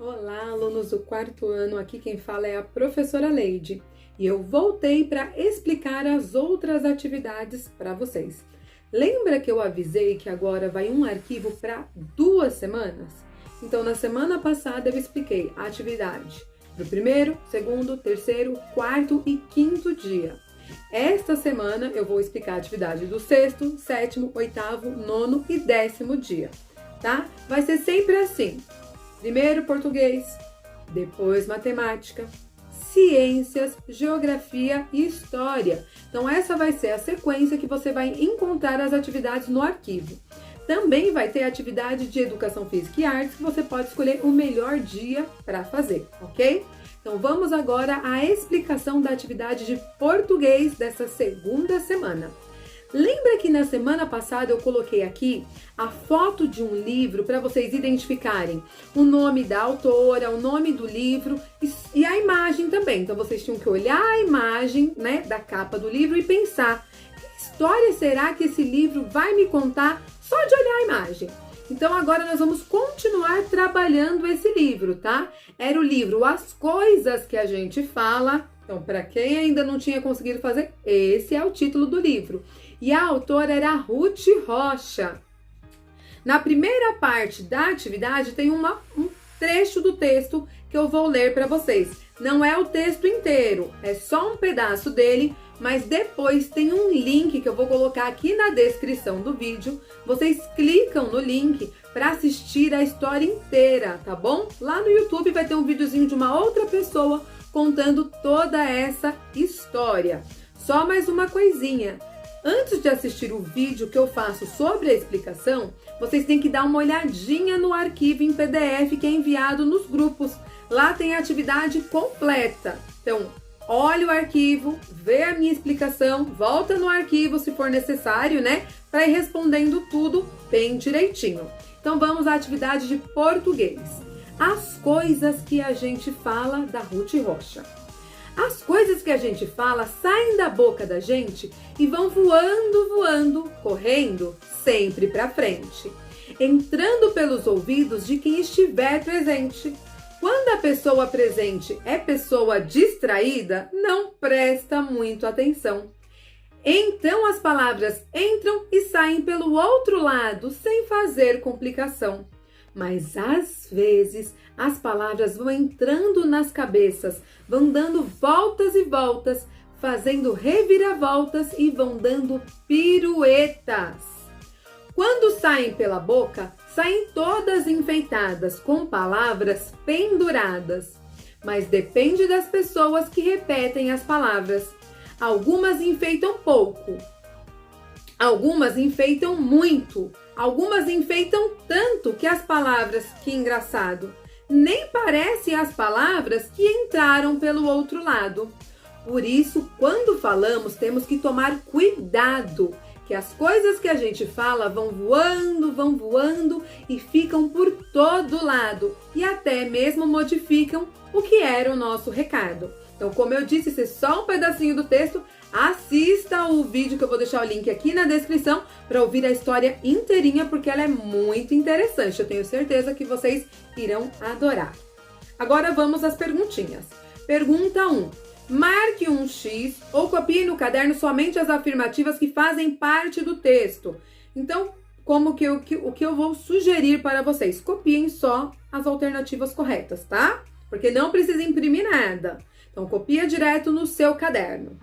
Olá, alunos do quarto ano, aqui quem fala é a professora Leide e eu voltei para explicar as outras atividades para vocês. Lembra que eu avisei que agora vai um arquivo para 2 semanas? Então, na semana passada eu expliquei a atividade para o primeiro, segundo, terceiro, quarto e quinto dia. Esta semana eu vou explicar a atividade do sexto, sétimo, oitavo, nono e 10º dia, tá? Vai ser sempre assim. Primeiro português, depois matemática, ciências, geografia e história. Então essa vai ser a sequência que você vai encontrar as atividades no arquivo. Também vai ter atividade de educação física e artes que você pode escolher o melhor dia para fazer, ok? Então vamos agora à explicação da atividade de português dessa segunda semana. Lembra que na semana passada eu coloquei aqui a foto de um livro para vocês identificarem o nome da autora, o nome do livro e a imagem também. Então vocês tinham que olhar a imagem, né, da capa do livro e pensar: que história será que esse livro vai me contar só de olhar a imagem? Então agora nós vamos continuar trabalhando esse livro, tá? Era o livro As Coisas que a Gente Fala. Então, para quem ainda não tinha conseguido fazer, esse é o título do livro. E a autora era a Ruth Rocha. Na primeira parte da atividade tem um trecho do texto que eu vou ler para vocês. Não é o texto inteiro, é só um pedaço dele, mas depois tem um link que eu vou colocar aqui na descrição do vídeo. Vocês clicam no link para assistir a história inteira, tá bom? Lá no YouTube vai ter um videozinho de uma outra pessoa contando toda essa história. Só mais uma coisinha. Antes de assistir o vídeo que eu faço sobre a explicação, vocês têm que dar uma olhadinha no arquivo em PDF que é enviado nos grupos. Lá tem a atividade completa. Então, olha o arquivo, vê a minha explicação, volta no arquivo se for necessário, né? Para ir respondendo tudo bem direitinho. Então, vamos à atividade de português. As coisas que a gente fala, da Ruth Rocha. As coisas que a gente fala saem da boca da gente e vão voando, correndo, sempre para frente, entrando pelos ouvidos de quem estiver presente. Quando a pessoa presente é pessoa distraída, não presta muito atenção. Então as palavras entram e saem pelo outro lado sem fazer complicação. Mas às vezes as palavras vão entrando nas cabeças, vão dando voltas e voltas, fazendo reviravoltas e vão dando piruetas. Quando saem pela boca, saem todas enfeitadas, com palavras penduradas. Mas depende das pessoas que repetem as palavras. Algumas enfeitam pouco, algumas enfeitam muito, algumas enfeitam tanto que as palavras, que engraçado, nem parecem as palavras que entraram pelo outro lado. Por isso, quando falamos, temos que tomar cuidado, que as coisas que a gente fala vão voando e ficam por todo lado e até mesmo modificam o que era o nosso recado. Então, como eu disse, esse é só um pedacinho do texto. Assista o vídeo que eu vou deixar o link aqui na descrição para ouvir a história inteirinha, porque ela é muito interessante. Eu tenho certeza que vocês irão adorar. Agora vamos às perguntinhas. Pergunta 1. Marque um X ou copie no caderno somente as afirmativas que fazem parte do texto. Então, o que eu vou sugerir para vocês? Copiem só as alternativas corretas, tá? Porque não precisa imprimir nada. Então, copia direto no seu caderno.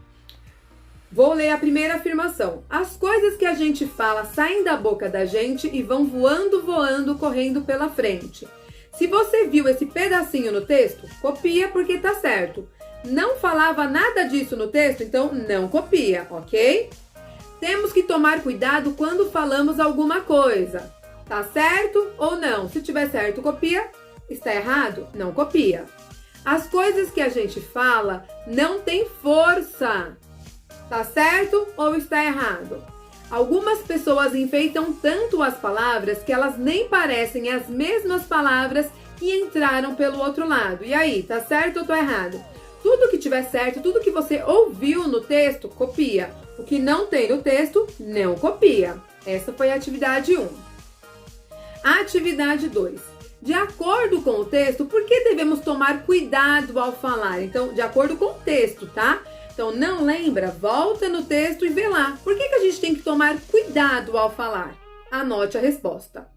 Vou ler a primeira afirmação. As coisas que a gente fala saem da boca da gente e vão voando, correndo pela frente. Se você viu esse pedacinho no texto, copia porque tá certo. Não falava nada disso no texto, então não copia, ok? Temos que tomar cuidado quando falamos alguma coisa. Tá certo ou não? Se tiver certo, copia. Está errado? Não copia. As coisas que a gente fala não têm força. Tá certo ou está errado? Algumas pessoas enfeitam tanto as palavras que elas nem parecem as mesmas palavras que entraram pelo outro lado. E aí, tá certo ou tá errado? Tudo que tiver certo, tudo que você ouviu no texto, copia. O que não tem no texto, não copia. Essa foi a atividade 1. A atividade 2. De acordo com o texto, por que devemos tomar cuidado ao falar? Então, de acordo com o texto, tá? Então, não lembra? Volta no texto e vê lá. Por que a gente tem que tomar cuidado ao falar? Anote a resposta.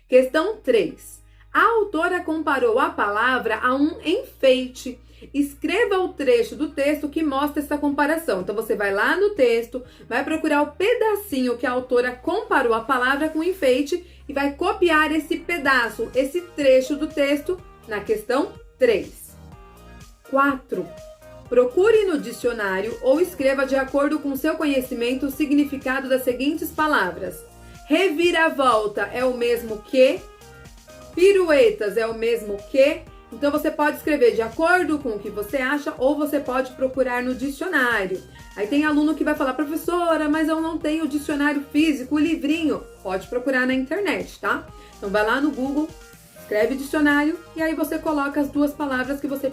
Questão 3. A autora comparou a palavra a um enfeite. Escreva o trecho do texto que mostra essa comparação. Então, você vai lá no texto, vai procurar o pedacinho que a autora comparou a palavra com enfeite e vai copiar esse pedaço, esse trecho do texto na questão 3. 4. Procure no dicionário ou escreva de acordo com seu conhecimento o significado das seguintes palavras. Reviravolta é o mesmo que? Piruetas é o mesmo que? Então, você pode escrever de acordo com o que você acha ou você pode procurar no dicionário. Aí tem aluno que vai falar, professora, mas eu não tenho o dicionário físico, o livrinho. Pode procurar na internet, tá? Então, vai lá no Google, escreve dicionário e aí você coloca as duas palavras que você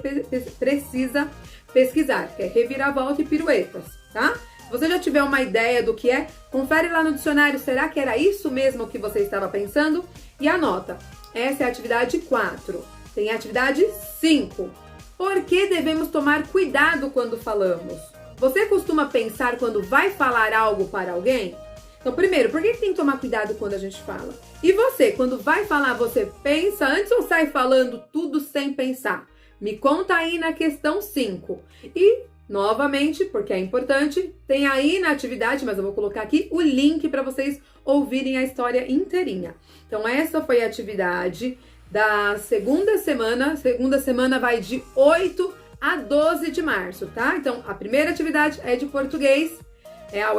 precisa pesquisar, que é reviravolta e piruetas, tá? Se você já tiver uma ideia do que é, confere lá no dicionário, será que era isso mesmo que você estava pensando? E anota, essa é a atividade 4. Tem a atividade 5. Por que devemos tomar cuidado quando falamos? Você costuma pensar quando vai falar algo para alguém? Então, primeiro, por que tem que tomar cuidado quando a gente fala? E você, quando vai falar, você pensa antes ou sai falando tudo sem pensar? Me conta aí na questão 5. E, novamente, porque é importante, tem aí na atividade, mas eu vou colocar aqui o link para vocês ouvirem a história inteirinha. Então, essa foi a atividade da segunda semana. Segunda semana vai de 8 a 12 de março, tá? Então, a primeira atividade é de português, é a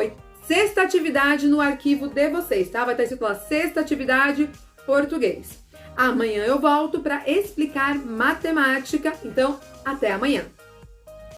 sexta atividade no arquivo de vocês, tá? Vai estar escrito lá, sexta atividade, português. Amanhã eu volto para explicar matemática, então até amanhã.